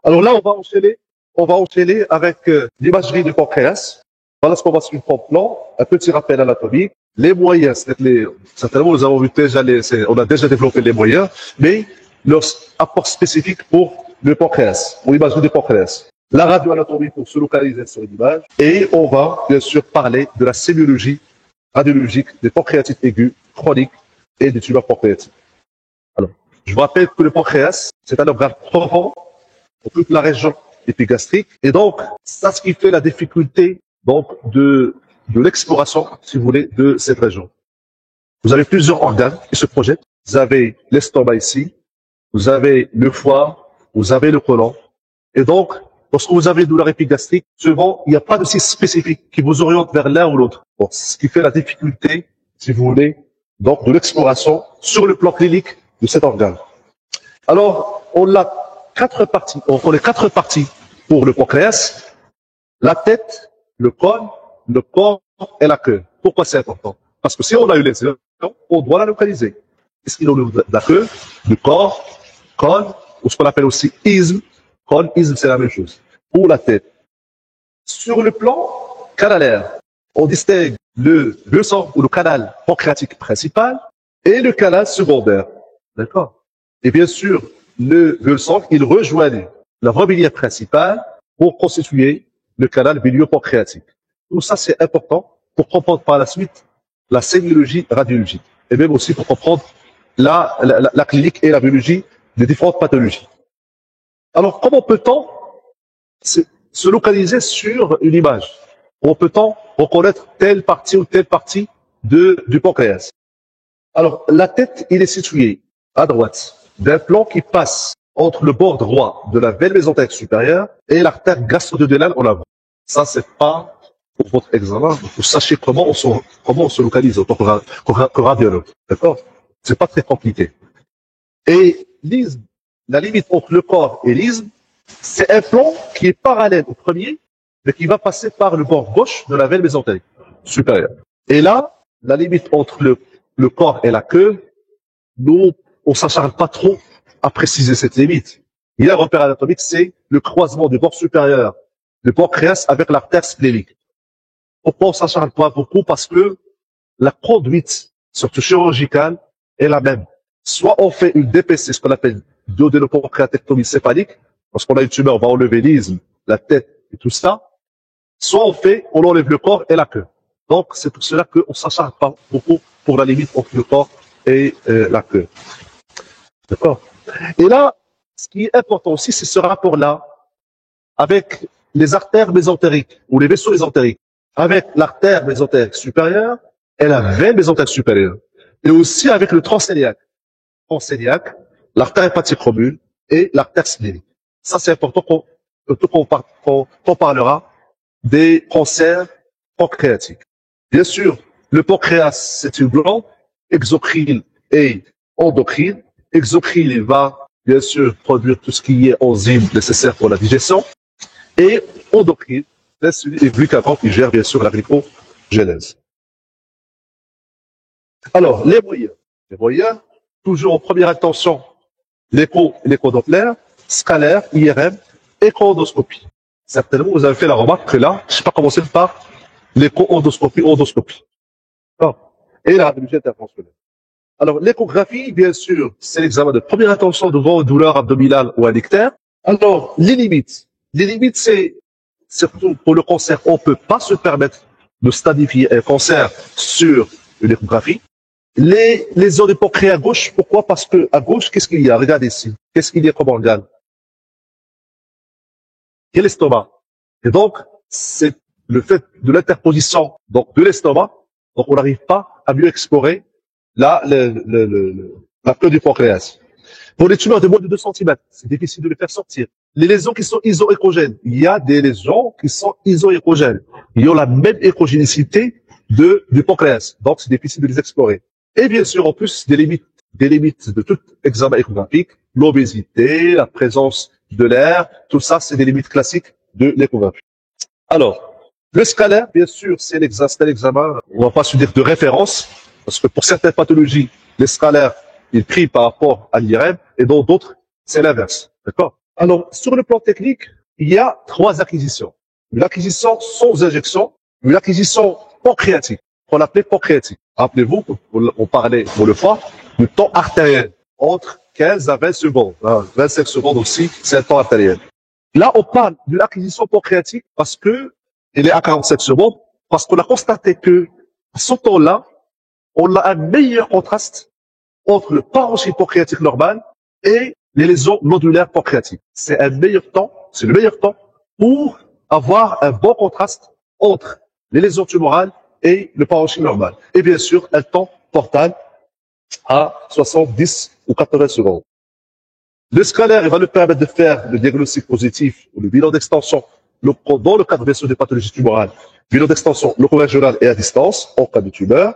Alors là, on va enchaîner avec l'imagerie du pancréas. Voilà ce qu'on va suivre en plan. Un petit rappel anatomique. Les moyens, certainement, nous avons vu déjà on a déjà développé les moyens, mais leur apport spécifique pour le pancréas, pour l'imagerie du pancréas. La radioanatomie pour se localiser sur l'image. Et on va, bien sûr, parler de la sémiologie radiologique des pancréatites aiguës, chroniques et des tumeurs pancréatiques. Alors, je vous rappelle que le pancréas, c'est un organe profond pour toute la région épigastrique. Et donc, c'est ce qui fait la difficulté donc de l'exploration, si vous voulez, de cette région. Vous avez plusieurs organes qui se projettent. Vous avez l'estomac ici, vous avez le foie, vous avez le côlon. Et donc, lorsque vous avez une douleur épigastrique, souvent, il n'y a pas de site spécifique qui vous oriente vers l'un ou l'autre. Bon, ce qui fait la difficulté, si vous voulez, donc de l'exploration sur le plan clinique de cet organe. Alors, on a quatre parties. On connaît quatre parties pour le pancréas: la tête, le cône, le corps et la queue. Pourquoi c'est important? Parce que si on a une lésion, on doit la localiser. Est-ce qu'il y a la queue, le corps, cône, ou ce qu'on appelle aussi isthme? Cône, isthme, c'est la même chose. Pour la tête. Sur le plan canalaire, on distingue le sang ou le canal pancréatique principal et le canal secondaire. D'accord? Et bien sûr, le sang, il rejoignent la voie biliaire principale pour constituer le canal bilio-pancréatique. Tout ça, c'est important pour comprendre par la suite la sémiologie radiologique et même aussi pour comprendre la clinique et la biologie des différentes pathologies. Alors, comment peut-on se localiser sur une image? Comment peut-on reconnaître telle partie ou telle partie du pancréas? Alors, la tête, il est situé à droite d'un plan qui passe entre le bord droit de la veine mésentérique supérieure et l'artère gastro-duodénale en avant. Ça, c'est pas pour votre examen. Vous sachez comment on se localise en tant que radiologue. D'accord? C'est pas très compliqué. Et l'isthme, la limite entre le corps et l'isthme, c'est un plan qui est parallèle au premier, mais qui va passer par le bord gauche de la veine mésentérique supérieure. Et là, la limite entre le corps et la queue, nous, on s'acharne pas trop à préciser cette limite. Il y a un repère anatomique, c'est le croisement du bord supérieur du pancréas avec l'artère splénique. Pourquoi on s'acharne pas beaucoup? Parce que la conduite, surtout chirurgicale, est la même. Soit on fait une DPC, ce qu'on appelle duodénopancréatectomie céphalique, lorsqu'on a une tumeur, on va enlever l'isthme, la tête et tout ça. Soit on enlève le corps et la queue. Donc, c'est pour cela qu'on s'acharne pas beaucoup pour la limite entre le corps et la queue. D'accord? Et là, ce qui est important aussi, c'est ce rapport-là avec les artères mésentériques ou les vaisseaux mésentériques, avec l'artère mésentérique supérieure et la veine mésentérique supérieure, et aussi avec le transcéliaque. Transcéliaque, l'artère hépatique commune et l'artère splénique. Ça, c'est important qu'on parlera des cancers pancréatiques. Bien sûr, le pancréas, c'est une glande exocrine et endocrine. Exocrine, il va bien sûr produire tout ce qui est enzymes nécessaires pour la digestion. Et endocrine, l'insuline et glucagon qui gère bien sûr la glycogénèse. Alors, les moyens, toujours en première intention, l'écho-doppler, scalaire, IRM, écho-endoscopie. Certainement, vous avez fait la remarque que là, je ne sais pas commencer par l'écho-endoscopie, et la radiologie interventionnelle. Alors, l'échographie, bien sûr, c'est l'examen de première intention devant une douleur abdominale ou un ictère. Alors, les limites. Les limites, c'est, surtout pour le cancer, on ne peut pas se permettre de stadifier un cancer sur une échographie. Les zones du pancréas à gauche, pourquoi? Parce que à gauche, qu'est-ce qu'il y a? Regardez ici. Qu'est-ce qu'il y a comme organe? Il y a l'estomac. Et donc, c'est le fait de l'interposition donc de l'estomac, donc on n'arrive pas à mieux explorer la queue du pancréas. Pour les tumeurs de moins de 2 cm, c'est difficile de les faire sortir. Les lésions qui sont isoéchogènes, il y a des lésions qui sont isoéchogènes. Ils ont la même échogénicité du pancréas. Donc, c'est difficile de les explorer. Et bien sûr, en plus, des limites de tout examen échographique, l'obésité, la présence de l'air, tout ça, c'est des limites classiques de l'échographie. Alors, le scalaire, bien sûr, c'est l'examen, on va pas se dire de référence, parce que pour certaines pathologies, les scalaires, il prime par rapport à l'IRM, et dans d'autres, c'est l'inverse. D'accord? Alors, sur le plan technique, il y a 3 acquisitions. Une acquisition sans injection, une acquisition pancréatique, qu'on appelait pancréatique. Rappelez-vous, on parlait pour le foie du temps artériel, entre 15 à 20 secondes. 25 secondes aussi, c'est un temps artériel. Là, on parle de l'acquisition pancréatique parce que il est à 47 secondes, parce qu'on a constaté que, à ce temps-là, on a un meilleur contraste entre le parenchyme pancréatique normal et les lésions nodulaires pancréatiques. C'est un meilleur temps, c'est le meilleur temps pour avoir un bon contraste entre les lésions tumorales et le parenchyme normal. Et bien sûr, un temps portal à 70 ou 80 secondes. Le scalaire, il va nous permettre de faire le diagnostic positif ou le bilan d'extension dans le cadre bien sûr des pathologies tumorales, bilan d'extension loco-régional et à distance en cas de tumeur.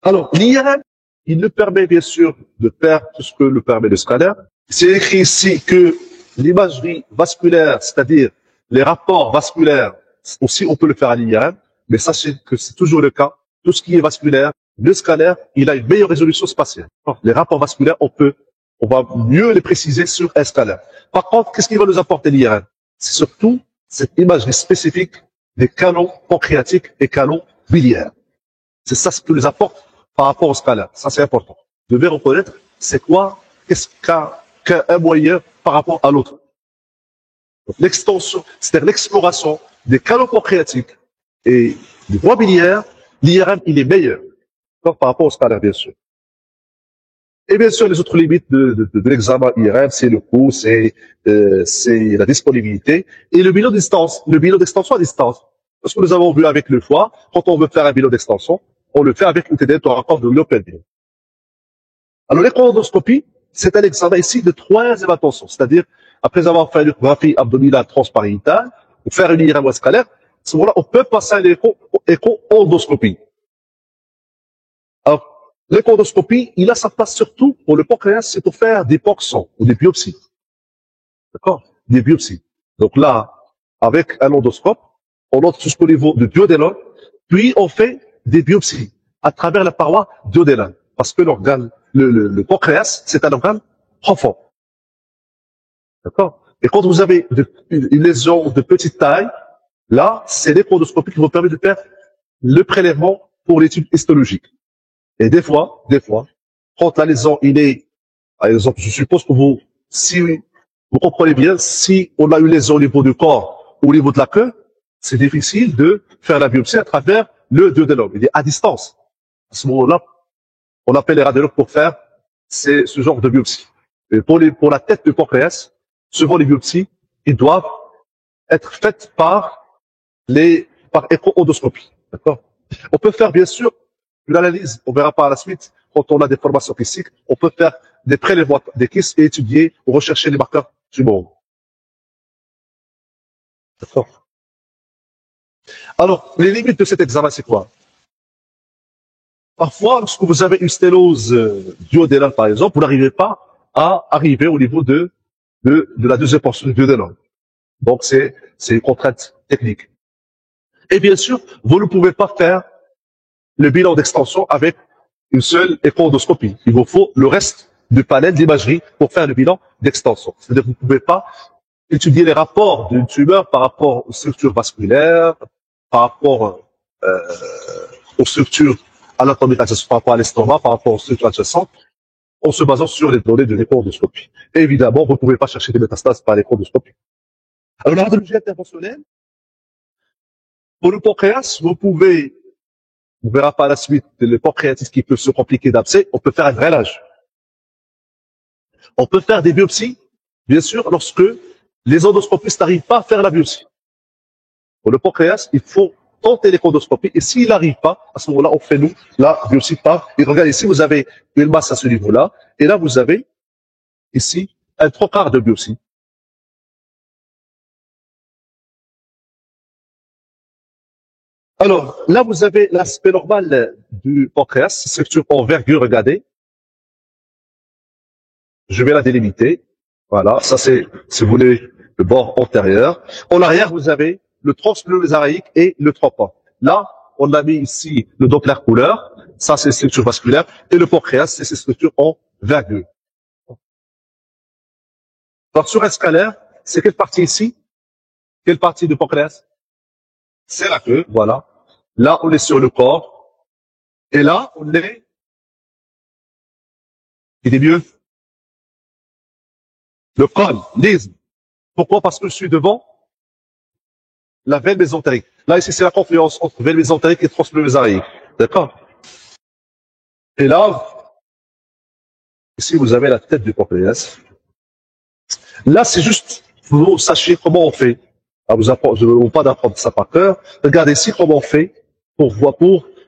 Alors, l'IRM, il nous permet bien sûr de faire tout ce que nous permet le scalaire. C'est écrit ici que l'imagerie vasculaire, c'est-à-dire les rapports vasculaires, aussi on peut le faire à l'IRM, mais sachez que c'est toujours le cas. Tout ce qui est vasculaire, le scalaire, il a une meilleure résolution spatiale. Les rapports vasculaires, on va mieux les préciser sur un scalaire. Par contre, qu'est-ce qui va nous apporter l'IRM? C'est surtout cette imagerie spécifique des canaux pancréatiques et canaux biliaires. C'est ça ce que nous apporte par rapport au scalaire. Ça, c'est important. Vous devez reconnaître c'est quoi, qu'est-ce qu'un moyen par rapport à l'autre. L'extension, c'est-à-dire l'exploration des canaux pancréatiques et des voies biliaires, l'IRM, il est meilleur. Donc, par rapport au scalaire, bien sûr. Et bien sûr, les autres limites de l'examen IRM, c'est le coût, c'est la disponibilité et le bilan d'extension à distance. Parce que nous avons vu avec le foie, quand on veut faire un bilan d'extension, on le fait avec une TDM au rapport de l'OPLD. Alors, l'échoendoscopie, c'est un examen ici de 3e intention, c'est-à-dire, après avoir fait une échographie abdominale transpariétale, ou faire une IRM scalaire, à ce moment-là, on peut passer à l'échoendoscopie. Alors, l'échoendoscopie, il a sa place surtout pour le pancréas, c'est pour faire des ponctions ou des biopsies. D'accord? Des biopsies. Donc là, avec un endoscope, on entre jusqu'au niveau du duodénum, puis on fait des biopsies à travers la paroi duodénale. Parce que l'organe, le pancréas, c'est un organe profond. D'accord? Et quand vous avez une lésion de petite taille, là, c'est l'échoendoscopie qui vous permet de faire le prélèvement pour l'étude histologique. Et des fois, quand la lésion, il est, par exemple, je suppose que si vous comprenez bien, si on a une lésion au niveau du corps ou au niveau de la queue, c'est difficile de faire la biopsie à travers le duodénum. Il est à distance. À ce moment-là, on appelle les radiologues pour faire ce genre de biopsie. Et pour la tête du pancréas, souvent les biopsies, ils doivent être faites par écho-endoscopie. D'accord? On peut faire, bien sûr, une analyse, on verra par la suite, quand on a des formations kystiques, on peut faire des prélèvements des kystes et étudier ou rechercher les marqueurs tumoraux. D'accord? Alors, les limites de cet examen, c'est quoi? Parfois, lorsque vous avez une sténose duodénale, par exemple, vous n'arrivez pas à arriver au niveau de la deuxième portion du duodénum. Donc, c'est une contrainte technique. Et bien sûr, vous ne pouvez pas faire le bilan d'extension avec une seule échoendoscopie. Il vous faut le reste du panel d'imagerie pour faire le bilan d'extension. C'est-à-dire que vous ne pouvez pas étudier les rapports d'une tumeur par rapport aux structures vasculaires, par rapport aux structures anatomiques adjacentes, par rapport à l'estomac, par rapport aux structures adjacentes, en se basant sur les données de l'échoendoscopie. Et évidemment, vous ne pouvez pas chercher des métastases par l'échoendoscopie. Alors, la radiologie interventionnelle, pour le pancréas, on verra par la suite le pancréatite qui peut se compliquer d'abcès, on peut faire un grêlage. On peut faire des biopsies, bien sûr, lorsque les endoscopistes n'arrivent pas à faire la biopsie. Pour le pancréas, il faut tenter l'échoendoscopie et s'il n'arrive pas, à ce moment-là, on fait nous la biopsie par. Et regardez, ici, vous avez une masse à ce niveau-là, et là, vous avez ici un 3/4 de biopsie. Alors, là, vous avez l'aspect normal du pancréas, structure envergure, regardez. Je vais la délimiter. Voilà, ça c'est, si vous voulez, le bord antérieur. En arrière, vous avez le tronc mésaraïque et le trompe. Là, on a mis ici le Doppler couleur. Ça, c'est les structures vasculaires. Et le pancréas, c'est ces structures en virgule. Alors, sur un scalaire, c'est quelle partie ici? Quelle partie du pancréas? C'est la queue, voilà. Là, on est sur le corps. Et là, on est... Il est mieux. Le col, l'isthme. Pourquoi? Parce que je suis devant la veine mésentérique. Là, ici, c'est la confluence entre veine mésentérique et transmésarique. D'accord? Et là, ici, vous avez la tête du pancréas. Là, c'est juste pour que vous sachiez comment on fait. Alors, je ne veux pas d'apprendre ça par cœur. Regardez ici comment on fait pour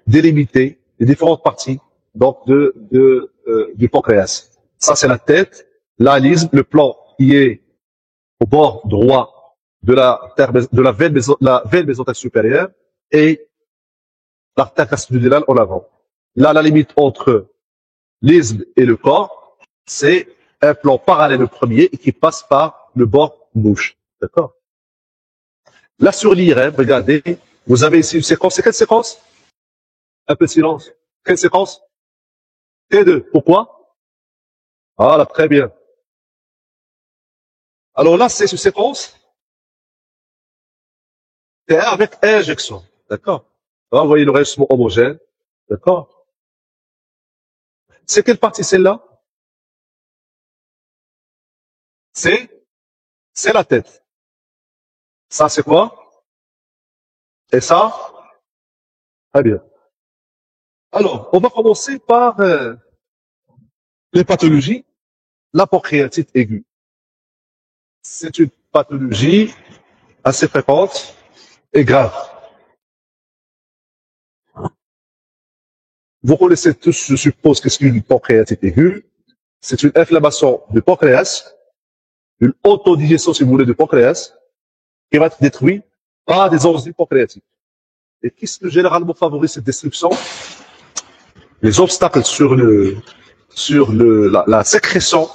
délimiter les différentes parties donc du pancréas. Ça, c'est la tête, là, l'isthme, le plan qui est au bord droit de la veine mésentérique supérieure et l'artère gastrocnérale en avant. Là, la limite entre l'isthme et le corps, c'est un plan parallèle au premier et qui passe par le bord gauche. D'accord? Là, sur l'IRM, regardez, vous avez ici une séquence. C'est quelle séquence? Un peu de silence. Quelle séquence? T2. Pourquoi? Voilà, très bien. Alors là, c'est une séquence T1 avec injection. D'accord? Là, vous voyez le régime homogène. D'accord? C'est quelle partie celle-là? C'est la tête. Ça, c'est quoi? Et ça? Très bien. Alors, on va commencer par les pathologies. La pancréatite aiguë. C'est une pathologie assez fréquente et grave. Vous connaissez tous, je suppose, qu'est-ce qu'une pancréatite aiguë. C'est une inflammation du pancréas, une autodigestion, si vous voulez, du pancréas, qui va être détruite par des enzymes pancréatiques. Et qu'est-ce que généralement favorise cette destruction? Les obstacles sur la sécrétion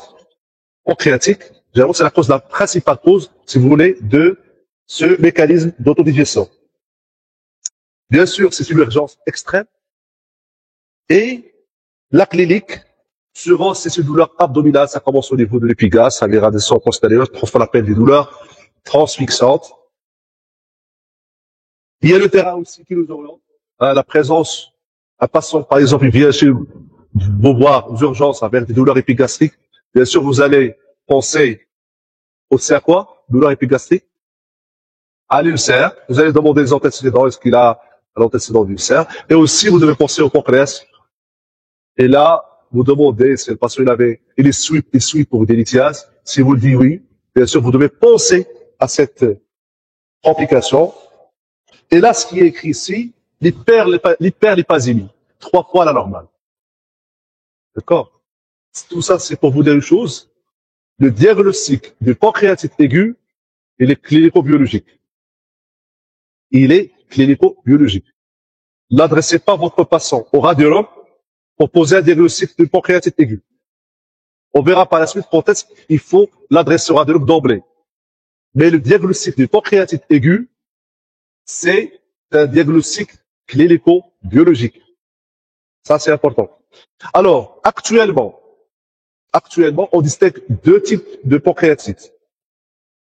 pancréatique. Généralement, c'est la principale cause, si vous voulez, de ce mécanisme d'autodigestion. Bien sûr, c'est une urgence extrême. Et la clinique, souvent, c'est une douleur abdominale, ça commence au niveau de l'épigaste, ça ira descendre postérieure, on appelle des douleurs transfixantes. Il y a le terrain aussi qui nous oriente. La présence, un patient, par exemple, il vient chez vous voir aux urgences avec des douleurs épigastriques. Bien sûr, vous allez penser aussi à quoi? Douleur épigastrique? À l'ulcère. Vous allez demander les antécédents, est-ce qu'il a l'antécédent d'ulcère? Et aussi, vous devez penser au pancréas. Et là, vous demandez si le patient il est suit pour des lithiases. Si vous le dites oui, bien sûr, vous devez penser à cette complication. Et là, ce qui est écrit ici, l'hyperlipasémie. 3 fois la normale. D'accord? Tout ça, c'est pour vous dire une chose. Le diagnostic de pancréatite aiguë, il est clinico-biologique. Il est clinico-biologique. N'adressez pas votre patient au radiologue pour poser un diagnostic de pancréatite aiguë. On verra par la suite quand est-ce qu'il faut l'adresser au radiologue d'emblée. Mais le diagnostic de pancréatite aiguë, c'est un diagnostic clinico-biologique. Ça, c'est important. Alors, actuellement, on distingue 2 types de pancréatite.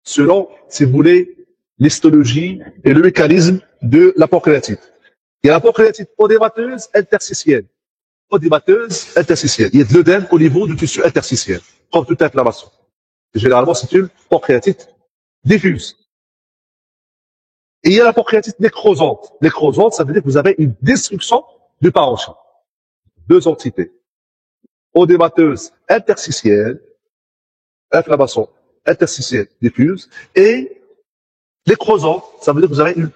Selon, si vous voulez, l'histologie et le mécanisme de la pancréatite. Il y a la pancréatite odémateuse interstitielle. Odémateuse interstitielle. Il y a de l'œdème au niveau du tissu interstitiel, comme toute inflammation. Généralement, c'est une pancréatite diffuse. Et il y a la pancréatite nécrosante. Nécrosante, ça veut dire que vous avez une destruction du parenchyme. 2 entités. Odémateuse interstitielle, inflammation interstitielle diffuse, et nécrosante, ça veut dire que vous avez une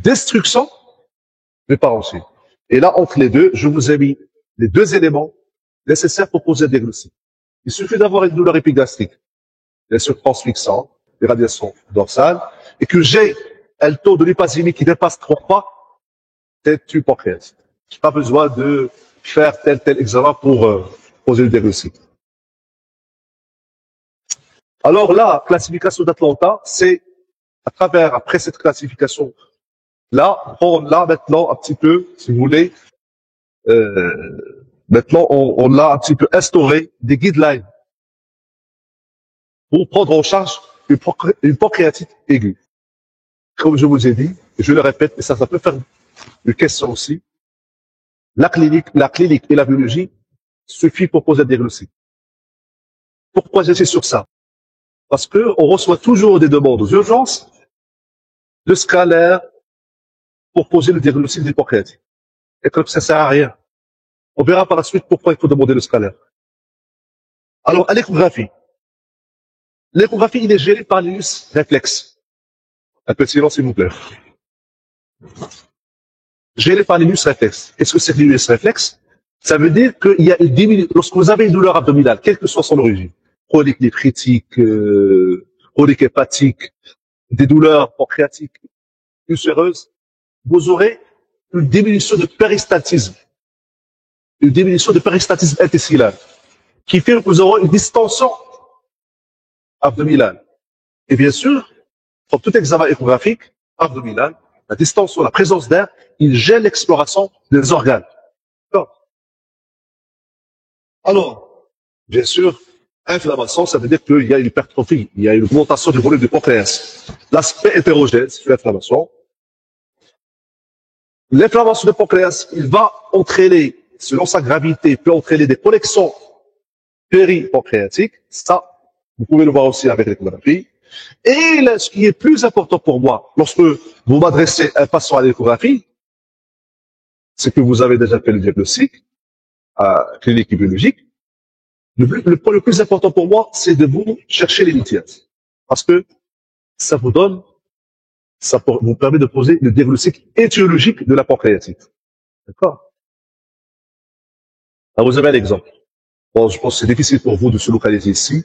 destruction du parenchyme. Et là, entre les deux, je vous ai mis les 2 éléments nécessaires pour poser un diagnostic. Il suffit d'avoir une douleur épigastrique, bien sûr transfixante, des radiations dorsales, et que j'ai un taux de lipasémie qui dépasse 3 fois, c'est une pancréatite. Je n'ai pas besoin de faire tel examen pour poser le diagnostic. Alors la classification d'Atlanta, c'est à travers, après cette classification, là, on là maintenant un petit peu, si vous voulez, Maintenant, on a un petit peu instauré des guidelines pour prendre en charge une pancréatite aiguë. Comme je vous ai dit, je le répète, et ça peut faire une question aussi, la clinique et la biologie suffit pour poser un diagnostic. Pourquoi j'insiste sur ça? Parce que on reçoit toujours des demandes aux urgences de scalaire pour poser le diagnostic des pancréatites. Et comme ça sert à rien. On verra par la suite pourquoi il faut demander le scalaire. Alors, à l'échographie. L'échographie, il est géré par l'ilus réflexe. Un peu de silence, s'il vous plaît. Géré par l'ilus réflexe. Qu'est-ce que c'est l'ilus réflexe? Ça veut dire qu'il y a une diminution. Lorsque vous avez une douleur abdominale, quelle que soit son origine, chronique néphritique, chronique hépatique, des douleurs pancréatiques, ulcéreuses, vous aurez une diminution de péristaltisme. Une diminution de péristaltisme intestinal, qui fait que vous aurez une distension abdominale. Et bien sûr, pour tout examen échographique abdominal, la distension, la présence d'air, il gêne l'exploration des organes. Alors, bien sûr, inflammation, ça veut dire qu'il y a une hypertrophie, il y a une augmentation du volume du pancréas. L'aspect hétérogène, c'est l'inflammation. L'inflammation du pancréas, il va entraîner, selon sa gravité, peut entraîner des connexions péripancréatiques. Ça, vous pouvez le voir aussi avec l'échographie. Et là, ce qui est plus important pour moi, lorsque vous m'adressez un patient à l'échographie, c'est que vous avez déjà fait le diagnostic clinique et biologique. Le point le plus important pour moi, c'est de vous chercher les lithiases. Parce que ça vous donne, ça vous permet de poser le diagnostic étiologique de la pancréatite. D'accord? Alors, vous avez un exemple. Bon, je pense que c'est difficile pour vous de se localiser ici.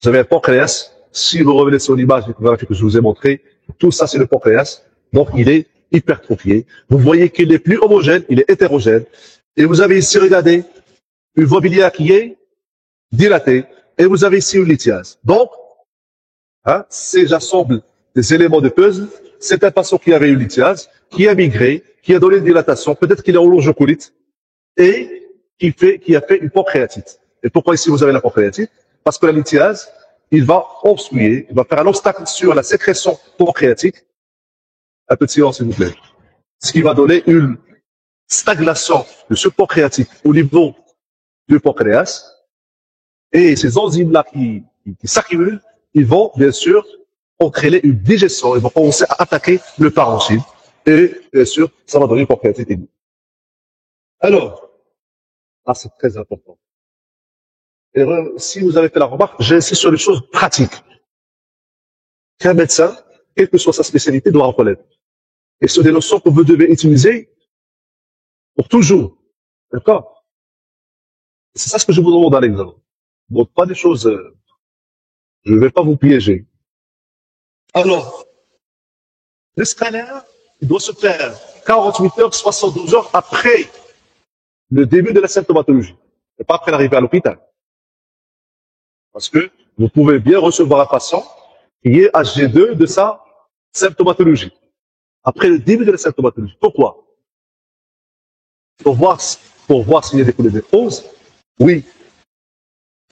Vous avez un pancréas. Si vous revenez sur l'image échographique que je vous ai montré, tout ça, c'est le pancréas. Donc, il est hypertrophié. Vous voyez qu'il n'est plus homogène, il est hétérogène. Et vous avez ici, regardez, une voie biliaire qui est dilatée. Et vous avez ici une lithiase. Donc, si j'assemble des éléments de puzzle, c'est un patient qui avait une lithiase, qui a migré, qui a donné une dilatation, peut-être qu'il est en longecolite, et qui a fait une pancréatite. Et pourquoi ici vous avez la pancréatite? Parce que la lithiase, il va obstruer, il va faire un obstacle sur la sécrétion pancréatique. Un peu de silence, s'il vous plaît. Ce qui va donner une stagnation de ce pancréatique au niveau du pancréas. Et ces enzymes-là qui s'accumulent, ils vont, bien sûr, entraîner une digestion. Ils vont commencer à attaquer le parenchyme. Et, bien sûr, ça va donner une pancréatite aiguë. Alors, c'est très important. Et si vous avez fait la remarque, j'insiste sur les choses pratiques. Qu'un médecin, quelle que soit sa spécialité, doit en connaître. Et ce sont des notions que vous devez utiliser pour toujours. D'accord? C'est ça ce que je vous demande à l'examen. Bon, pas des choses, je ne vais pas vous piéger. Alors, le scalaire, il doit se faire 48 heures, 72 heures après le début de la symptomatologie. Et pas après l'arrivée à l'hôpital. Parce que vous pouvez bien recevoir un patient qui est HG2 de sa symptomatologie. Après le début de la symptomatologie. Pourquoi? Pour voir s'il y a des nécroses. Oui.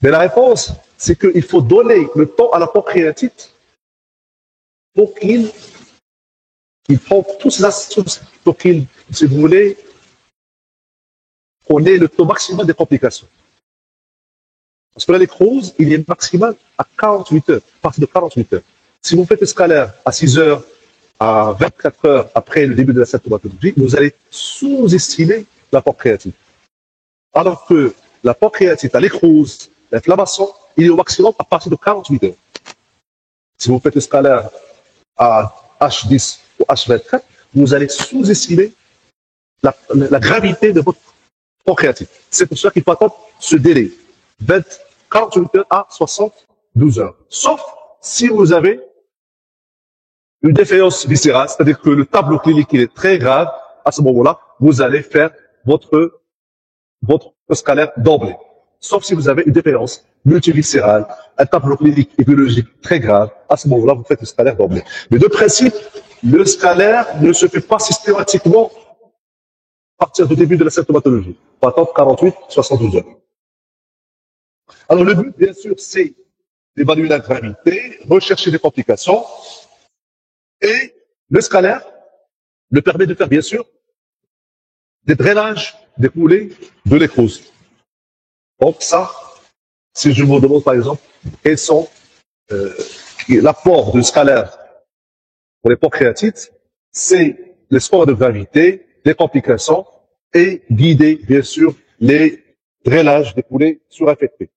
Mais la réponse, c'est qu'il faut donner le temps à la pancréatite pour qu'il prenne toutes ces astuces, pour qu'il, si vous voulez, qu'on ait le taux maximal des complications. Parce que la nécrose, il est maximal à 48 heures, à partir de 48 heures. Si vous faites le scalaire à 6 heures, à 24 heures après le début de la symptomatologie, vous allez sous-estimer la pancréatite. Alors que la pancréatite, la nécrose, l'inflammation, il est au maximum à partir de 48 heures. Si vous faites le scalaire à H10 ou H24, vous allez sous-estimer la gravité de votre pancréatite. C'est pour ça qu'il faut attendre ce délai. 48 heures à 72 heures. Sauf si vous avez une défaillance viscérale, c'est-à-dire que le tableau clinique il est très grave, à ce moment-là, vous allez faire votre scalaire d'emblée. Sauf si vous avez une défaillance multiviscérale, un tableau clinique et biologique très grave, à ce moment-là, vous faites le scalaire d'emblée. Mais de principe, le scalaire ne se fait pas systématiquement partir du début de la symptomatologie. Pas attendre 48, 72 heures. Alors, le but, bien sûr, c'est d'évaluer la gravité, rechercher des complications, et le scalaire le permet de faire, bien sûr, des drainages des coulées de l'écrose. Donc, ça, si je vous demande, par exemple, quels sont l'apport du scalaire pour les pancréatites, c'est le sport de gravité, les complications et guider, bien sûr, les drainages des coulées suraffectées.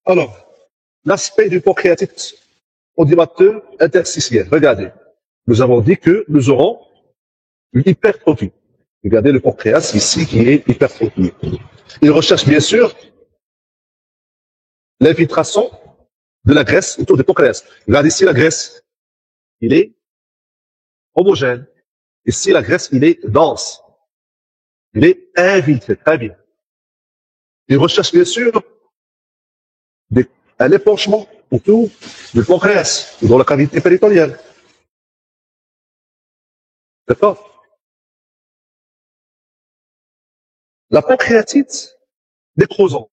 Alors, l'aspect du pancréatite audimateur interstitiel. Regardez, nous avons dit que nous aurons une hypertrophie. Regardez le pancréas ici qui est hypertrophié. Il recherche bien sûr l'infiltration de la graisse autour du pancréas. Regardez ici la graisse, il est homogène. Ici la graisse, il est dense. Il est infiltré, très bien. Il recherche bien sûr un épanchement autour du pancréas, dans la cavité péritonéale. D'accord? La pancréatite nécrosante.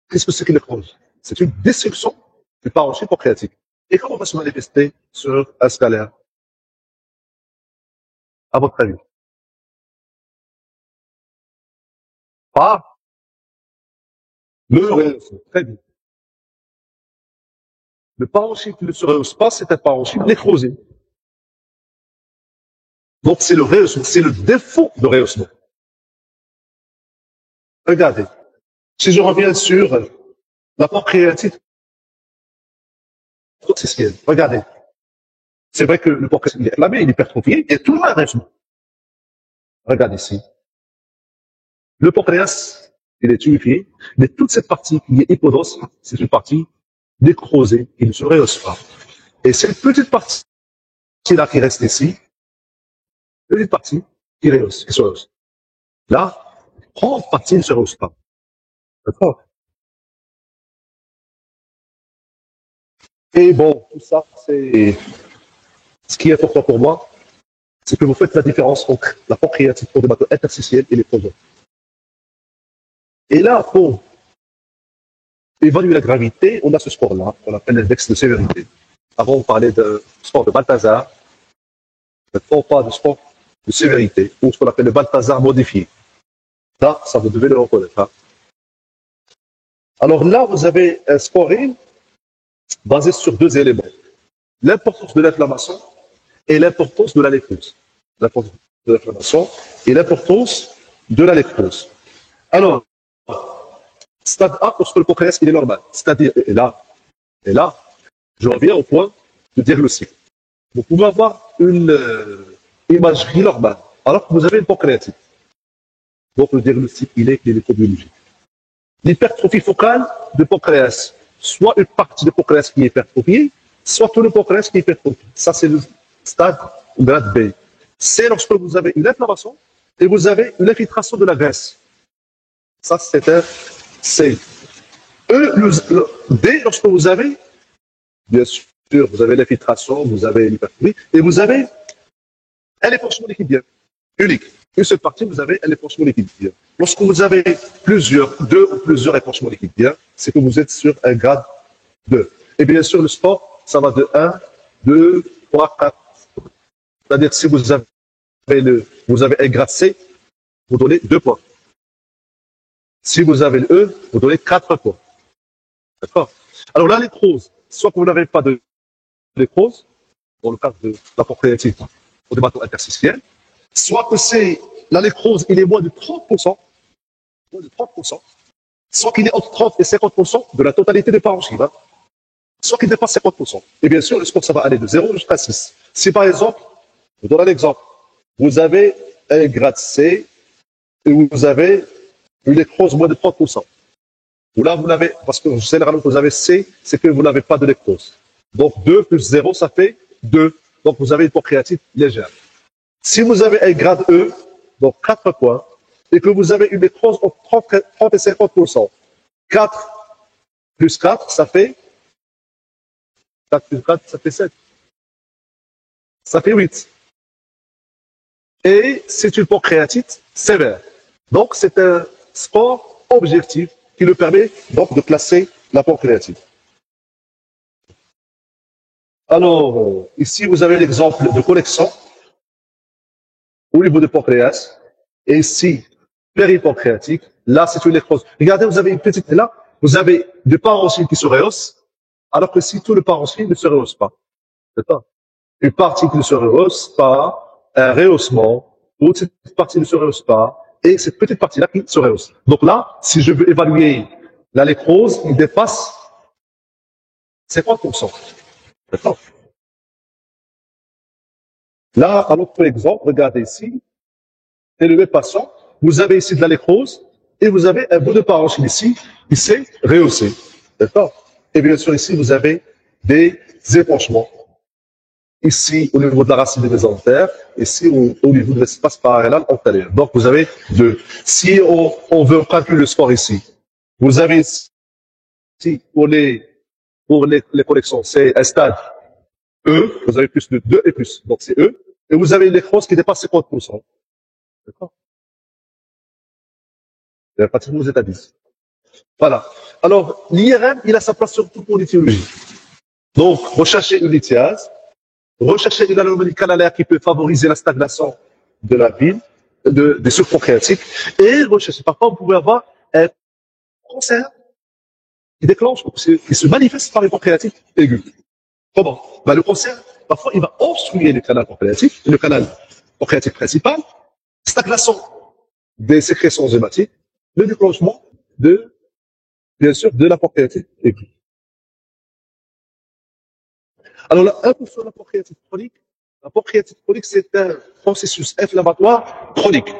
Qu'est-ce que c'est que nécrose? C'est une destruction du parenchyme pancréatique. Et comment va se manifester sur un scalaire, à votre avis? Par le rehaussement. Très bien. Le parenchyme qui ne se rehausse pas, c'est un parenchyme nécrosé. Donc c'est le rehaussement, c'est le défaut de rehaussement. Regardez, si je reviens sur la pancréatite toxicienne, regardez, c'est vrai que le pancréas il est inflammé, il est hypertrophié, il y a toujours un rehaussement. Regardez ici. Le pancréas, il est tuméfié, mais toute cette partie qui est hypodose, c'est une partie nécrosée qui ne se rehausse pas. Et cette petite partie-là qui reste ici, petite partie qui rehausse, qui se rehausse. Là, grande partie ne se rehausse pas. D'accord? Et bon, tout ça, c'est ce qui est important pour moi, c'est que vous faites la différence entre la pancréatite odémateux interstitielle et les prosones. Et là, pour évaluer la gravité, on a ce score-là, qu'on appelle l'index de sévérité. Avant, on parlait de score de Balthazar. Maintenant, on parle de score de sévérité, ou ce qu'on appelle le Balthazar modifié. Là, ça, vous devez le reconnaître. Hein. Alors là, vous avez un scoring basé sur deux éléments. L'importance de l'inflammation et l'importance de la nécrose. L'importance de l'inflammation et l'importance de la nécrose. Alors, stade A, lorsque le pancréas il est normal. C'est-à-dire, et là, je reviens au point de diagnostic. Vous pouvez avoir une imagerie normale, alors que vous avez une pancréatite. Donc, le diagnostic, il est clinico-biologique. L'hypertrophie focale du pancréas, soit une partie du pancréas qui est hypertrophiée, soit tout le pancréas qui est hypertrophié. Ça, c'est le stade ou grade B. C'est lorsque vous avez une inflammation et vous avez une infiltration de la graisse. Ça, c'est un C. Le D, lorsque vous avez, bien sûr, vous avez l'infiltration, vous avez l'hypertrophie, et vous avez un épanchement liquidien unique. Une seule partie, vous avez un épanchement liquidien. Lorsque vous avez deux ou plusieurs épanchements liquidiens, c'est que vous êtes sur un grade 2. Et bien sûr, le sport, ça va de 1, 2, 3, 4. C'est-à-dire, si vous avez un grade C, vous donnez 2 points. Si vous avez le E, vous donnez 4 points. D'accord? Alors, la nécrose, soit que vous n'avez pas de nécrose, dans le cas de la pancréatite ou des bateaux interstitiels, soit que c'est la nécrose, il est moins de 30%, soit qu'il est entre 30 et 50% de la totalité des parenchymes, hein, soit qu'il dépasse 50%. Et bien sûr, le score, ça va aller de 0 jusqu'à 6. Si par exemple, je vous donne un exemple, vous avez un grade C et vous avez une nécrose moins de 30%. Ou là, vous n'avez, parce que généralement, vous avez C, c'est que vous n'avez pas de nécrose. Donc 2 plus 0, ça fait 2. Donc vous avez une pancréatite légère. Si vous avez un grade E, donc 4 points, et que vous avez une nécrose entre 30 et 50%, 4 plus 4, ça fait 4 plus 4, ça fait 7. Ça fait 8. Et c'est une pancréatite sévère. Donc, c'est un score objectif qui nous permet donc de classer la pancréatite. Alors, ici, vous avez l'exemple de connexion au niveau du pancréas. Et ici, péripancréatique. Là, c'est une nécrose. Regardez, vous avez une petite, là, vous avez des parenchymes qui se rehaussent, alors que si tout le parenchyme ne se rehausse pas. C'est ça. Une partie qui ne se rehausse pas, un rehaussement, ou cette partie ne se rehausse pas, et cette petite partie-là qui se rehausse. Donc là, si je veux évaluer la nécrose, il dépasse 50%. D'accord. Là, un autre exemple, regardez ici, c'est le même patient. Vous avez ici de la nécrose et vous avez un bout de parenchyme ici qui s'est rehaussé. D'accord. Et bien sûr, ici, vous avez des épanchements. Ici, au niveau de la racine des mésentères, ici, au niveau de l'espace parallèle antérieur. Donc, vous avez deux. Si on veut calculer le score ici, vous avez ici, pour les connexions, c'est un stade E, vous avez plus de 2 et plus. Donc, c'est E. Et vous avez une nécrose qui dépasse 50%. D'accord. Pratiquement, vous êtes à 10. Voilà. Alors, l'IRM, il a sa place surtout pour l'étiologie. Donc, rechercher une lithiase, rechercher une anomalie canalaire qui peut favoriser la stagnation de la bile, des sucres pancréatiques, et rechercher. Parfois, vous pouvez avoir un cancer qui déclenche, qui se manifeste par une pancréatite aiguë. Comment? Ben, le cancer, parfois, il va obstruer le canal pancréatique, le canal pancréatique principal, stagnation des sécrétions enzymatiques, le déclenchement de, bien sûr, de la pancréatite aiguë. Alors là, un peu sur la pancréatite chronique. La pancréatite chronique, c'est un processus inflammatoire chronique.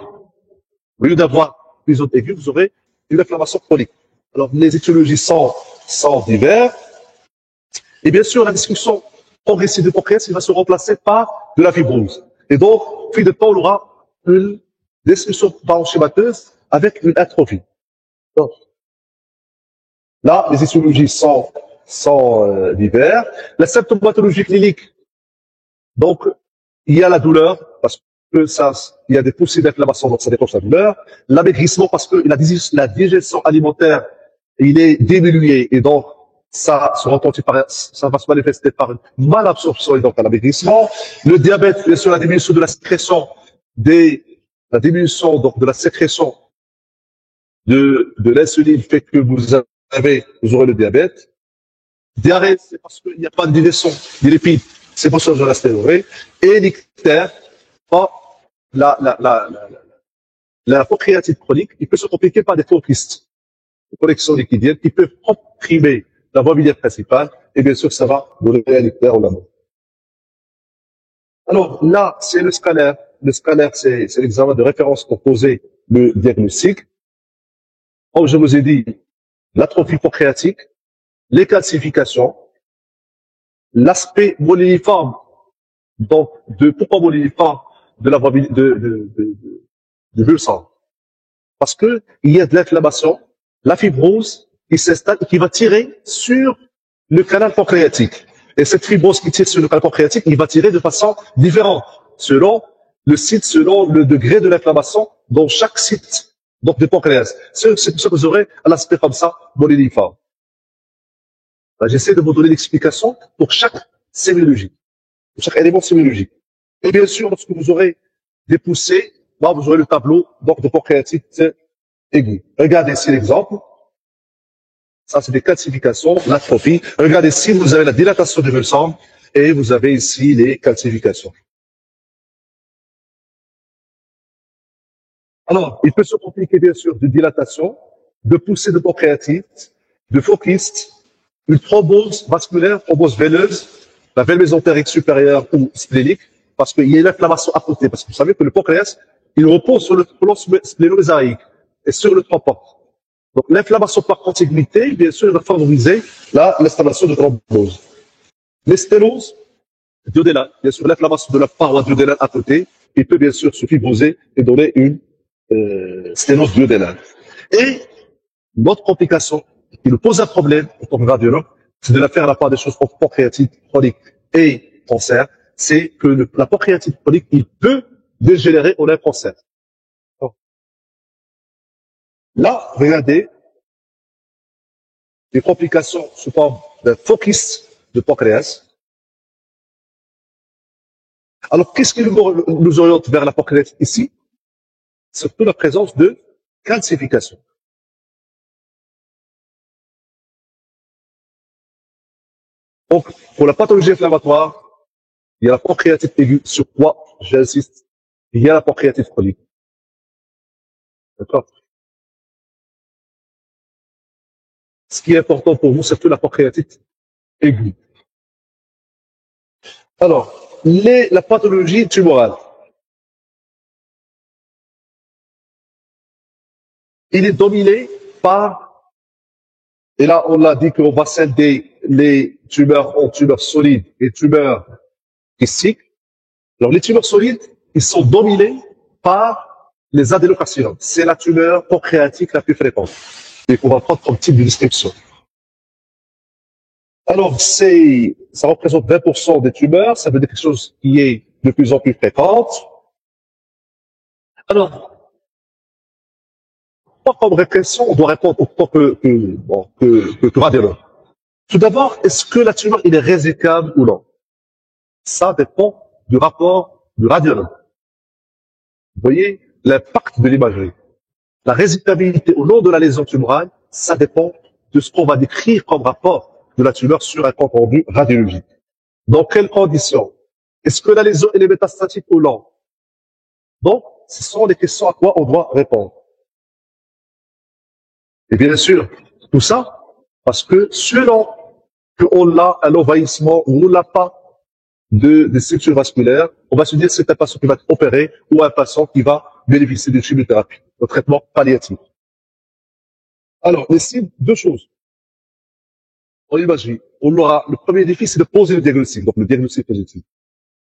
Au lieu d'avoir une zone aiguë, vous aurez une inflammation chronique. Alors, les étiologies sont diverses. Et bien sûr, la discussion progressive de pancréas, il va se remplacer par de la fibrose. Et donc, au fil de temps, on aura une destruction parenchymateuse avec une atrophie. Donc, là, les étiologies sont diverses. La symptomatologie clinique, donc, il y a la douleur, parce que il y a des poussées d'inflammation, donc ça déclenche la douleur. L'amaigrissement, parce que la digestion alimentaire, il est diminué, et donc, ça va se manifester par une malabsorption et donc un amaigrissement. Le diabète, bien sûr, la diminution de la sécrétion donc de la sécrétion de l'insuline fait que vous aurez le diabète. Diarrhée, c'est parce qu'il n'y a pas de digestion des lipides, c'est pour ça que je la sténorée. Et l'ictère, la pancréatite chronique, il peut se compliquer par des conquistes, des connexions liquidiennes qui peuvent comprimer la voie biliaire principale, et bien sûr, ça va donner un ictère au labo. Alors là, c'est le scanner. Le scanner, c'est l'examen de référence pour poser le diagnostic. Comme je vous ai dit, l'atrophie pancréatique, les calcifications, l'aspect moléniforme, donc pourquoi moléniforme de la voie du bulbe sang? Parce que il y a de l'inflammation, la fibrose qui s'installe et qui va tirer sur le canal pancréatique. Et cette fibrose qui tire sur le canal pancréatique, il va tirer de façon différente, selon le site, selon le degré de l'inflammation dans chaque site donc du pancréas. C'est pour ça que vous aurez un aspect comme ça, moléniforme. J'essaie de vous donner l'explication pour chaque sémiologie, pour chaque élément sémiologique. Et bien sûr, lorsque vous aurez des poussées, là, vous aurez le tableau donc de pancréatite aiguë. Regardez ici l'exemple. Ça, c'est des calcifications, l'atrophie. Regardez ici, vous avez la dilatation du bulbe sang et vous avez ici les calcifications. Alors, il peut se compliquer, bien sûr, de dilatation, de poussée de pancréatite, de faux kyste, une thrombose vasculaire, thrombose veineuse, la veine mésentérique supérieure ou splénique, parce qu'il y a une inflammation à côté. Parce que vous savez que le pancréas, il repose sur le colon splénomésaïque et sur le trompon. Donc, l'inflammation par contiguïté, bien sûr, va favoriser l'installation de thrombose. Les sténoses duodénales, bien sûr, l'inflammation de la paroi duodénale à côté, il peut bien sûr se fibroser et donner une sténose duodénale. Et notre complication qui nous pose un problème en tant que radiologue, c'est de la faire à la part des choses pancréatiques chroniques et cancer, c'est que la pancréatite chronique, il peut dégénérer en lymphocyte. Là, regardez, les complications sous forme d'un focus de pancréas. Alors, qu'est-ce qui nous oriente vers la pancréatite ici? Surtout la présence de calcification. Donc, pour la pathologie inflammatoire, il y a la pancréatite aiguë, sur quoi j'insiste, il y a la pancréatite chronique. D'accord? Ce qui est important pour vous, c'est surtout la pancréatite aiguë. Alors, la pathologie tumorale. Il est dominé par, et là on l'a dit qu'on va scinder les tumeurs en tumeurs solides et tumeurs kystiques. Alors les tumeurs solides, ils sont dominés par les adénocarcinomes. C'est la tumeur pancréatique la plus fréquente et qu'on va prendre comme type de description. Alors ça représente 20% des tumeurs, ça veut dire quelque chose qui est de plus en plus fréquente. Alors, comme répression, on doit répondre autant que radiologue. Tout d'abord, est-ce que la tumeur est résecable ou non? Ça dépend du rapport du radiologue. Vous voyez l'impact de l'imagerie. La résecabilité au long de la lésion tumorale, ça dépend de ce qu'on va décrire comme rapport de la tumeur sur un compte rendu radiologique. Dans quelles conditions? Est-ce que la lésion est métastatique ou non? Donc, ce sont les questions à quoi on doit répondre. Et bien sûr, tout ça, parce que selon qu'on a un envahissement ou on n'a pas de structures vasculaires, on va se dire que c'est un patient qui va être opéré ou un patient qui va bénéficier d'une chimiothérapie, de traitement palliatif. Alors, les signes, deux choses. On imagine, on aura, le premier défi, c'est de poser le diagnostic, donc le diagnostic positif.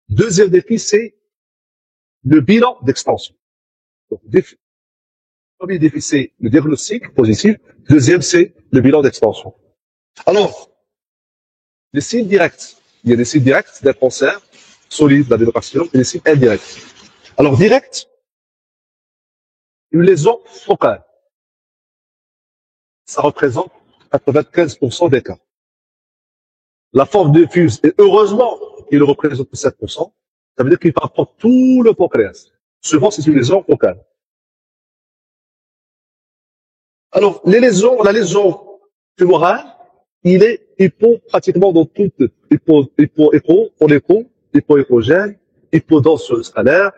Deuxième défi, c'est le bilan d'extension. Donc, premier défi, c'est le diagnostic positif. Deuxième, c'est le bilan d'extension. Alors, les signes directs. Il y a des signes directs d'un cancer solide, d'adénocarcinome, et des signes indirects. Alors, direct, une lésion focale. Ça représente 95% des cas. La forme diffuse, et heureusement qu'il représente 7%, ça veut dire qu'il va prendre tout le pancréas. Souvent, c'est une lésion focale. Alors, la lésion tumorale, il est hypo pratiquement dans toute hypo-échogène, hypodense sur le scalaire,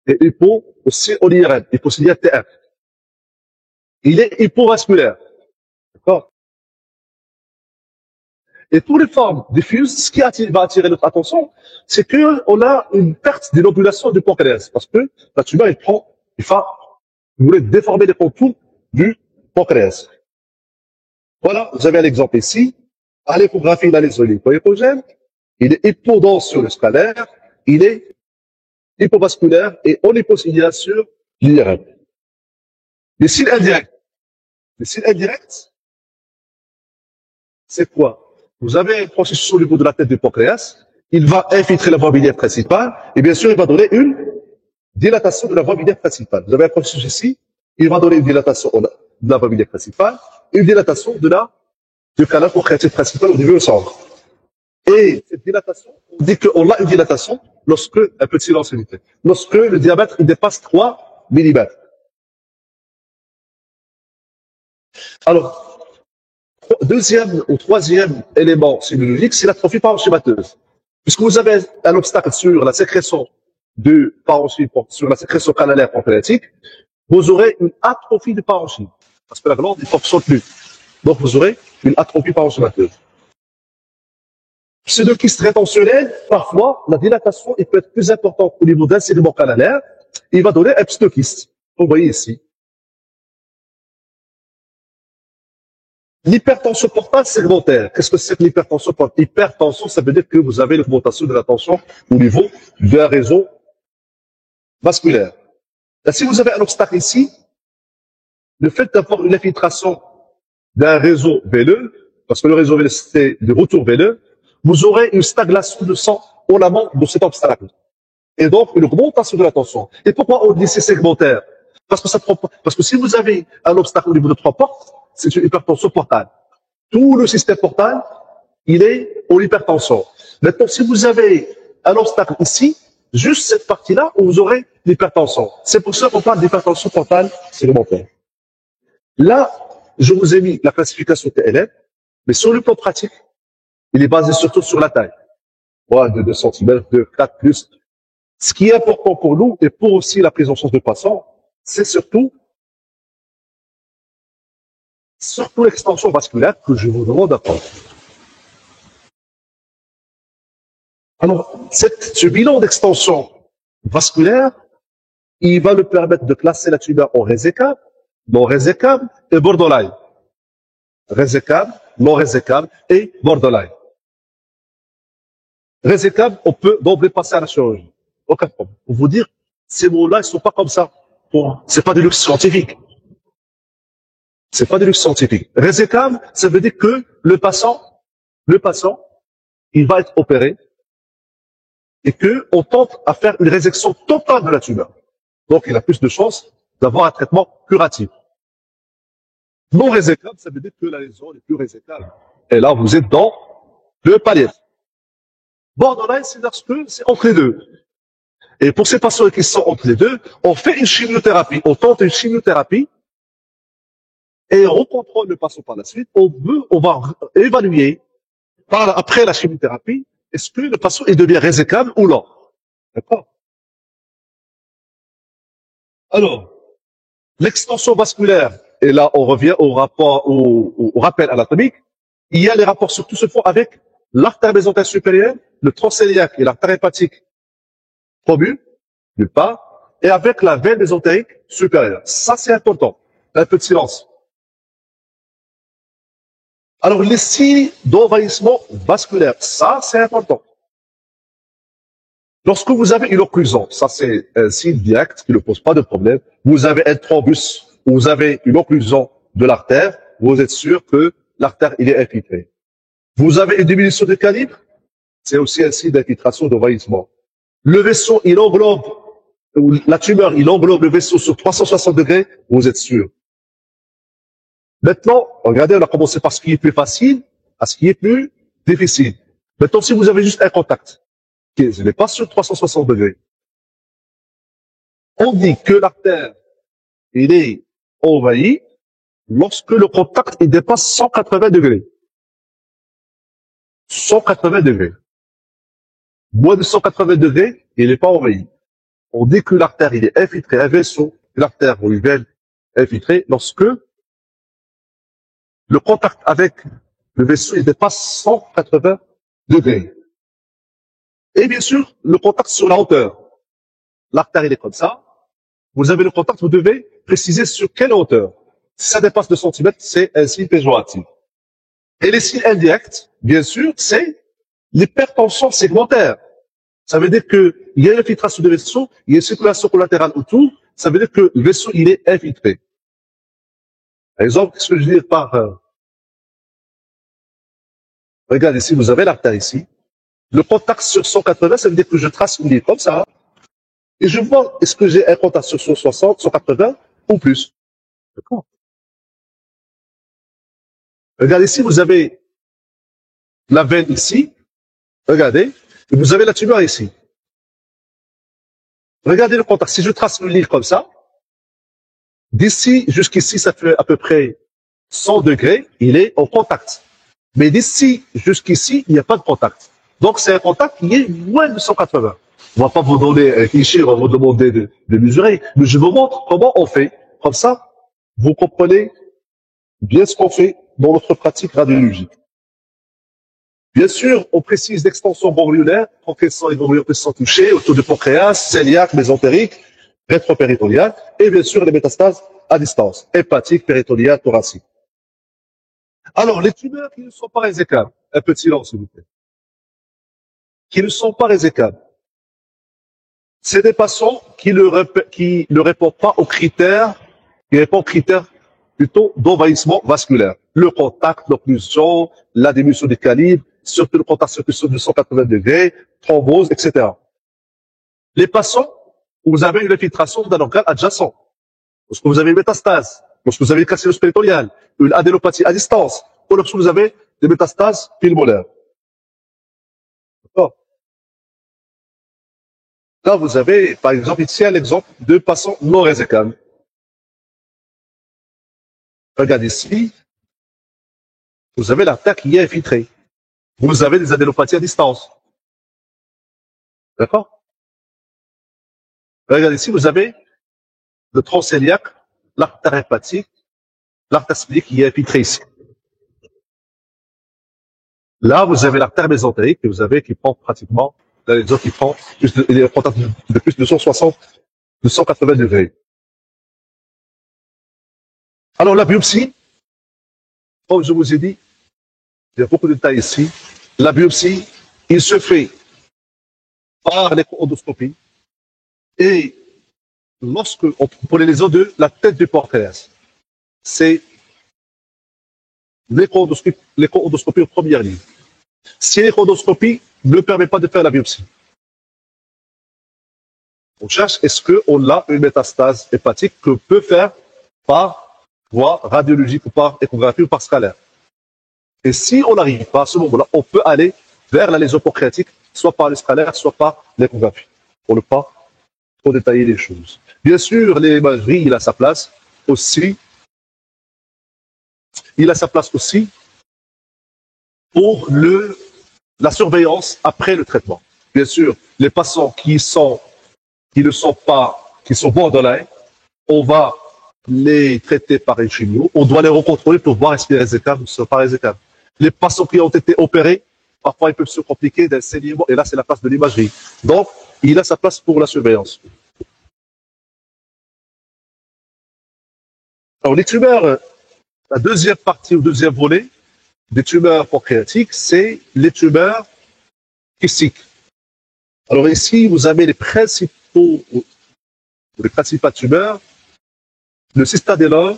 et hypo aussi en IRM, hypociliaire TF. Il est hypovasculaire. D'accord? Et pour les formes diffuses, ce qui va attirer notre attention, c'est qu'on a une perte d'énobulation du pancréas. Parce que la tumeur, il voulait déformer les contours du pancréas. Voilà, vous avez un exemple ici. À l'échographie, il a les hypoéchogènes. Il est hypodense sur le scalaire. Il est hypovasculaire et en hypociliaire sur l'IRM. Les signes indirects. Les signes indirects, c'est quoi? Vous avez un processus au niveau de la tête du pancréas. Il va infiltrer la voie biliaire principale. Et bien sûr, il va donner une dilatation de la voie biliaire principale. Vous avez un processus ici. Il va donner une dilatation de la voie biliaire principale, une dilatation du canal pancréatique principal au niveau du centre. Et cette dilatation, on dit qu'on a une dilatation lorsque, un peu de silence s'il vous plaît, lorsque le diamètre il dépasse 3 mm. Alors, deuxième ou troisième élément sémiologique, c'est l'atrophie parenchymateuse. Puisque vous avez un obstacle sur la sécrétion de parenchyme, sur la sécrétion canalaire pancréatique, vous aurez une atrophie du parenchyme. Parce que la glande ne fonctionne plus. Donc, vous aurez une atrophie parenchymateuse. Pseudokyste rétentionnel, parfois, la dilatation peut être plus importante au niveau d'un segment canalaire. Il va donner un pseudokyste. Vous voyez ici. L'hypertension portale segmentaire. Qu'est-ce que c'est que l'hypertension portale? L'hypertension, ça veut dire que vous avez l'augmentation de la tension au niveau d'un réseau vasculaire. Là, si vous avez un obstacle ici, le fait d'avoir une infiltration d'un réseau veineux, parce que le réseau veineux, c'est de retour veineux, vous aurez une stagnation de sang en amont de cet obstacle. Et donc, une augmentation de la tension. Et pourquoi on dit c'est segmentaire? Parce que si vous avez un obstacle au niveau de 3 portes, c'est une hypertension portale. Tout le système portal, il est en hypertension. Maintenant, si vous avez un obstacle ici, juste cette partie-là, vous aurez l'hypertension. C'est pour ça qu'on parle d'hypertension portale segmentaire. Là, je vous ai mis la classification TLM, mais sur le plan pratique, il est basé surtout sur la taille. Ouais, de 2 cm, de 4 plus. Ce qui est important pour nous et pour aussi la prise en charge de patients, c'est surtout l'extension vasculaire que je vous demande d'apprendre. Alors, ce bilan d'extension vasculaire, il va nous permettre de classer la tumeur en résécable, non résécable et borderline. Résécable, non résécable et borderline. Résécable, on peut d'emblée passer à la chirurgie. Aucun problème. Pour vous dire, ces mots-là, ils sont pas comme ça. C'est pas de luxe scientifique. C'est pas de luxe scientifique. Résécable, ça veut dire que le patient, il va être opéré et que on tente à faire une résection totale de la tumeur. Donc, il a plus de chances d'avoir un traitement curatif. Non résécable, ça veut dire que la lésion n'est plus résécable. Et là, vous êtes dans le palliatif. Borderline, c'est parce que c'est entre les deux. Et pour ces patients qui sont entre les deux, on fait une chimiothérapie. On tente une chimiothérapie et on contrôle le patient par la suite. On va évaluer après la chimiothérapie, est-ce que le patient il devient résécable ou non. D'accord? Alors, l'extension vasculaire, et là on revient au rappel anatomique, il y a les rapports surtout se font avec l'artère mésentère supérieure, le tronc iliaque et l'artère hépatique promu, nulle part, et avec la veine mésentérique supérieure. Ça, c'est important. Un peu de silence. Alors, les signes d'envahissement vasculaire, ça, c'est important. Lorsque vous avez une occlusion, ça, c'est un signe direct qui ne pose pas de problème. Vous avez un thrombus, vous avez une occlusion de l'artère, vous êtes sûr que l'artère, il est infiltré. Vous avez une diminution de calibre, c'est aussi un signe d'infiltration, d'envahissement. Le vaisseau, il englobe, la tumeur, il englobe le vaisseau sur 360 degrés, vous êtes sûr. Maintenant, regardez, on a commencé par ce qui est plus facile à ce qui est plus difficile. Maintenant, si vous avez juste un contact, qui n'est pas sur 360 degrés, on dit que l'artère, il est envahi lorsque le contact, il dépasse 180 degrés. 180 degrés. Moins de 180 degrés, il n'est pas envahi. On dit que l'artère, il est infiltré, un vaisseau, l'artère ou une veine infiltrée, lorsque le contact avec le vaisseau, il dépasse 180 degrés. Et bien sûr, le contact sur la hauteur. L'artère, il est comme ça. Vous avez le contact, vous devez préciser sur quelle hauteur. Si ça dépasse 2 cm, c'est un signe péjoratif. Et les signes indirects, bien sûr, c'est l'hypertension segmentaire. Ça veut dire qu'il y a une infiltration de vaisseau, il y a une circulation collatérale autour, ça veut dire que le vaisseau, il est infiltré. Par exemple, qu'est-ce que je veux dire par... Regardez ici, vous avez l'artère ici. Le contact sur 180, ça veut dire que je trace une ligne comme ça. Et je vois, est-ce que j'ai un contact sur 160, 180 ou plus. D'accord. Regardez ici, vous avez la veine ici. Regardez. Et vous avez la tumeur ici. Regardez le contact. Si je trace une ligne comme ça, d'ici jusqu'ici, ça fait à peu près 100 degrés, il est en contact. Mais d'ici jusqu'ici, il n'y a pas de contact. Donc, c'est un contact qui est moins de 180. On va pas vous donner un cliché, on va vous demander de mesurer. Mais je vous montre comment on fait. Comme ça, vous comprenez bien ce qu'on fait dans notre pratique radiologique. Bien sûr, on précise l'extension ganglionnaire, quand quels sont les ganglions qui sont touchés, autour du pancréas, cœliaque, mésentérique, rétropéritonéal, et bien sûr les métastases à distance, hépatique, péritoniale, thoracique. Alors, les tumeurs qui ne sont pas résécables, un peu de silence s'il vous plaît, qui ne sont pas résécables, c'est des patients qui ne répondent pas aux critères, qui répondent aux critères plutôt d'envahissement vasculaire. Le contact, l'occlusion, la diminution du calibre, surtout le contact circulation de 180 degrés, thrombose, etc. Les patients, vous avez une infiltration d'un organe adjacent. Lorsque vous avez une métastase, lorsque vous avez une carcinose péritoriale, une adénopathie à distance, ou lorsque vous avez des métastases pulmonaires. D'accord. Là, vous avez, par exemple, ici un exemple de patients non résécables. Regardez ici, vous avez l'artère qui est infiltrée. Vous avez des adénopathies à distance. D'accord. Regardez ici, vous avez le tronc cœliaque, l'artère hépatique, l'artère splénique qui est infiltrée ici. Là, vous avez l'artère mésentérique que vous avez qui prend pratiquement, dans les autres qui prend plus de plus de 160, 280 degrés. Alors, la biopsie, comme je vous ai dit, il y a beaucoup de détails ici. La biopsie, il se fait par l'écho-endoscopie. Et lorsque on prenait les os de la tête du porteur, c'est l'écho-endoscopie en première ligne. Si l'écho-endoscopie ne permet pas de faire la biopsie, on cherche est-ce qu'on a une métastase hépatique que peut faire par voie radiologique ou par échographie ou par scalaire. Et si on n'arrive pas à ce moment-là, on peut aller vers la lésion pancréatique, soit par le scalaire, soit par l'échographie, pour ne pas trop détailler les choses. Bien sûr, l'imagerie, il a sa place aussi. Il a sa place aussi pour la surveillance après le traitement. Bien sûr, les patients qui sont borderline, on va les traiter par une chimio. On doit les recontrôler pour voir est-ce qu'ils sont résécables ou ne sont pas résécables. Les patients qui ont été opérés, parfois ils peuvent se compliquer d'un saignement, et là c'est la place de l'imagerie. Donc, il a sa place pour la surveillance. Alors, les tumeurs, la deuxième partie ou deuxième volet des tumeurs pancréatiques, c'est les tumeurs kystiques. Alors ici, vous avez les principales tumeurs, le cystadénome,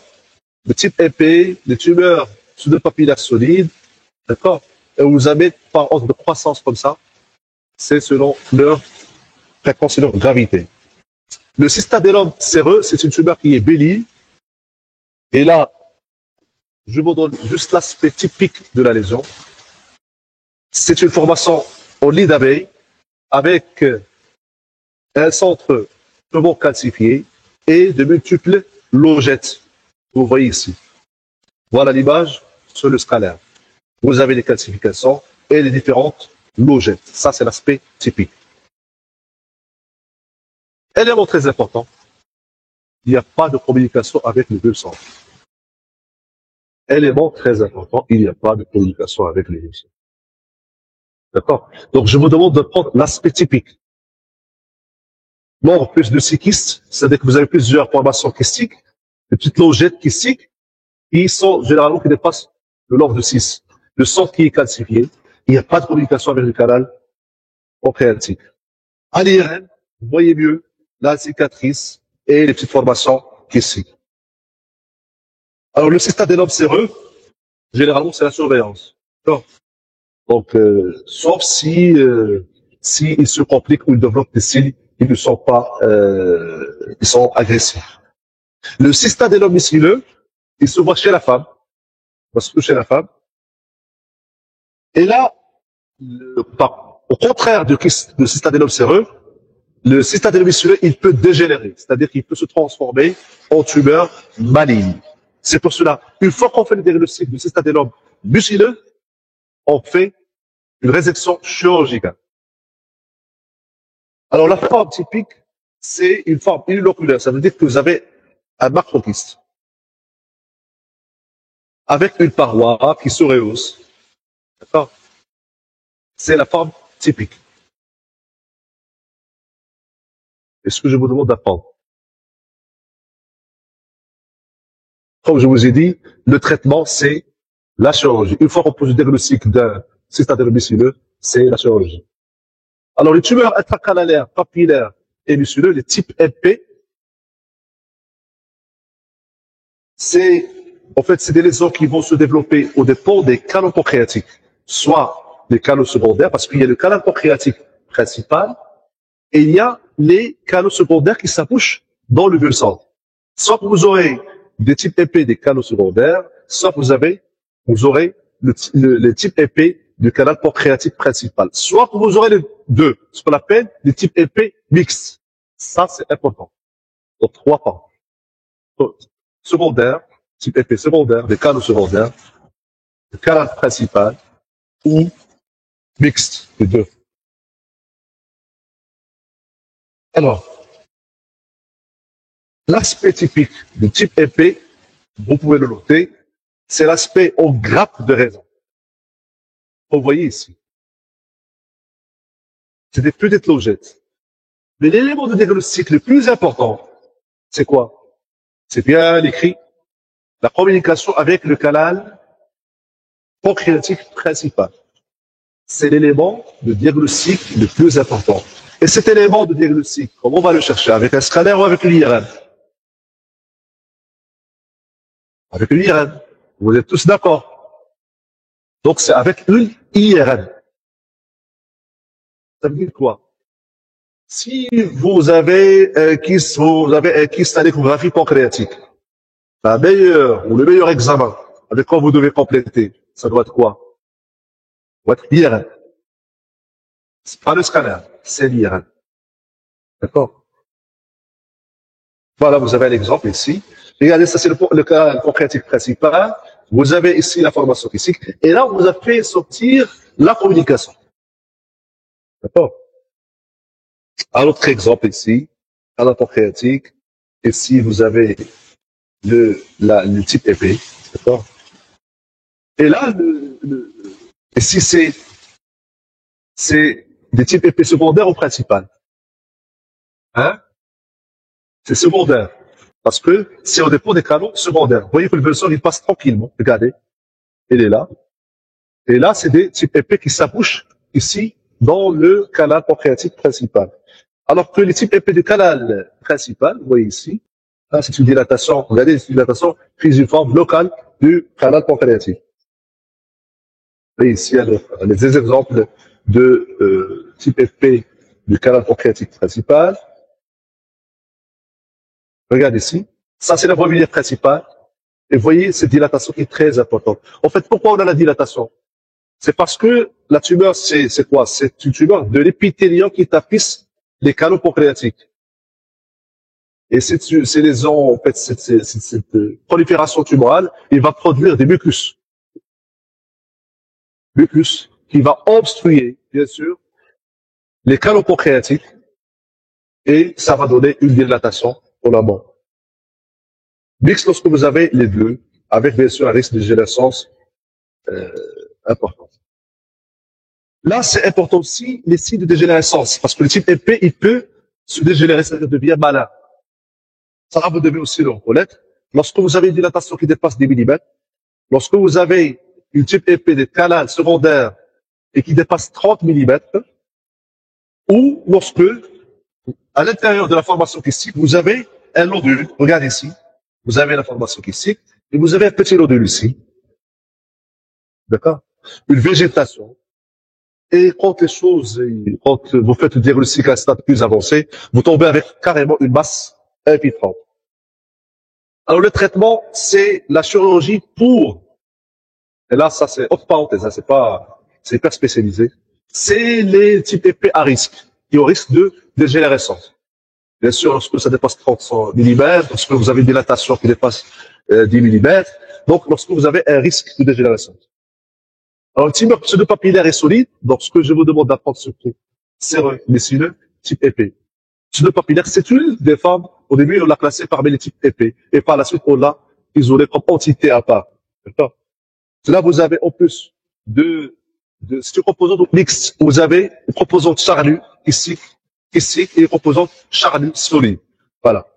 le type épais, les tumeurs pseudopapillaires solides, d'accord. Et vous avez par ordre de croissance comme ça, c'est selon leur fréquence et leur gravité. Le cystadénome séreux, c'est une tumeur qui est bénigne. Et là, je vous donne juste l'aspect typique de la lésion. C'est une formation au lit d'abeille avec un centre peu calcifié et de multiples logettes. Vous voyez ici. Voilà l'image sur le scalaire. Vous avez les calcifications et les différentes logettes. Ça, c'est l'aspect typique. Élément très important, il n'y a pas de communication avec les deux centres. Élément très important, il n'y a pas de communication avec les deux centres. D'accord. Donc, je vous demande de prendre l'aspect typique. Nombre plus de 6 kystes, c'est-à-dire que vous avez plusieurs formations kystiques, des petites logettes kystiques, qui sont généralement qui dépassent le nombre de 6. Le sang qui est calcifié, il n'y a pas de communication avec le canal pancréatique. À l'IRM, vous voyez mieux la cicatrice et les petites formations kystiques. Alors, le cystadénome séreux, généralement, c'est la surveillance. Donc, sauf si il se complique ou il développe des signes qui ne sont pas, qui sont agressifs. Le cystadénome miscelleux, il se voit chez la femme, parce que chez la femme. Et là, au contraire du cystadénome séreux, le cystadénome miscelleux, il peut dégénérer, c'est-à-dire qu'il peut se transformer en tumeur maligne. C'est pour cela, une fois qu'on fait le diagnostic du cystadénome miscelleux, on fait une résection chirurgicale. Alors, la forme typique, c'est une forme uniloculaire. Ça veut dire que vous avez un macrokyste avec une paroi qui se rehausse. D'accord? C'est la forme typique. Est-ce que je vous demande d'apprendre? Comme je vous ai dit, le traitement, c'est la chirurgie. Une fois qu'on pose le diagnostic d'un cystadénome miscelleux, c'est la chirurgie. Alors, les tumeurs intracanalaires, papillaires et miscelleux, les types MP, c'est des lésions qui vont se développer au dépend des canaux pancréatiques, soit les canaux secondaires, parce qu'il y a le canal pancréatique principal et il y a les canaux secondaires qui s'accouchent dans le bulle centre. Soit vous aurez des types épais des canaux secondaires, soit vous aurez le type épais du canal pancréatique principal. Soit vous aurez les deux, ce qu'on appelle des types épais mixtes. Ça, c'est important. Donc, 3 pas. Secondaire, type épais secondaire, des canaux secondaires, le canal principal ou mixte, les deux. Alors, l'aspect typique du type épais, vous pouvez le noter, c'est l'aspect aux grappes de raisin. Vous voyez ici. C'est des petites logettes. Mais l'élément de diagnostic le plus important, c'est quoi? C'est bien écrit. La communication avec le canal pancréatique principal. C'est l'élément de diagnostic le plus important. Et cet élément de diagnostic, comment on va le chercher? Avec un scanner ou avec l'IRM? Avec l'IRM. Vous êtes tous d'accord? Donc c'est avec une IRM. Ça veut dire quoi? Si vous avez un kyste à l'échographie pancréatique, la meilleure ou le meilleur examen avec quoi vous devez compléter, ça doit être quoi? Ça doit être l'IRM. C'est pas le scanner, c'est l'IRM. D'accord? Voilà, vous avez un exemple ici. Regardez, ça c'est le canal pancréatique principal. Vous avez ici la formation physique. Et là, on vous a fait sortir la communication. D'accord? Un autre exemple ici, canal pancréatique. Ici, vous avez le type épais. D'accord? Et là, ici, c'est des types épais secondaires ou principal. Hein? C'est secondaire. Parce que c'est au dépôt des canaux secondaires. Vous voyez que le verseur, il passe tranquillement. Regardez. Il est là. Et là, c'est des types épais qui s'accouchent ici dans le canal pancréatique principal. Alors que les types épais du canal principal, vous voyez ici, là, c'est une dilatation, regardez, c'est une dilatation fusiforme locale du canal pancréatique. Et ici, alors, les exemples de type épais du canal pancréatique principal. Regardez ici. Ça, c'est la voie biliaire principale. Et vous voyez, cette dilatation est très importante. En fait, pourquoi on a la dilatation? C'est parce que la tumeur, c'est quoi? C'est une tumeur de l'épithélium qui tapisse les canaux pancréatiques. Et cette lésion, en fait, cette prolifération tumorale, il va produire des mucus. Mucus qui va obstruer, bien sûr, les canaux pancréatiques et ça va donner une dilatation pour la mort. Mixte lorsque vous avez les deux, avec bien sûr un risque de dégénérescence important. Là, c'est important aussi les signes de dégénérescence, parce que le type épais, il peut se dégénérer, c'est-à-dire devenir malin. Ça, vous devez aussi le reconnaître. Lorsque vous avez une dilatation qui dépasse 10 mm, lorsque vous avez une type épais des canaux secondaires et qui dépasse 30 mm, ou lorsque, à l'intérieur de la formation kystique, vous avez un nodule. Regardez ici. Vous avez la formation kystique et vous avez un petit nodule ici. D'accord? Une végétation. Et quand les choses, quand vous faites le diagnostic à un stade plus avancé, vous tombez avec carrément une masse infiltrante. Alors le traitement, c'est la chirurgie pour, et là ça c'est haute parenthèse, hein, c'est hyper spécialisé, c'est les types épais à risque, qui ont risque de dégénérescence. Bien sûr, lorsque ça dépasse 30 mm, lorsque vous avez une dilatation qui dépasse 10 mm, donc lorsque vous avez un risque de dégénérescence. Alors, le tumeur pseudopapillaire est solide, donc ce que je vous demande d'apprendre surtout, c'est les cellules type épais. Pseudopapillaire, c'est une des formes, au début, on l'a classée parmi les types épais, et par la suite, on l'a isolée comme entité à part. D'accord? Là, vous avez en plus c'est une composante mixte. Vous avez une composante charnue, ici, et une composante charnue solide. Voilà.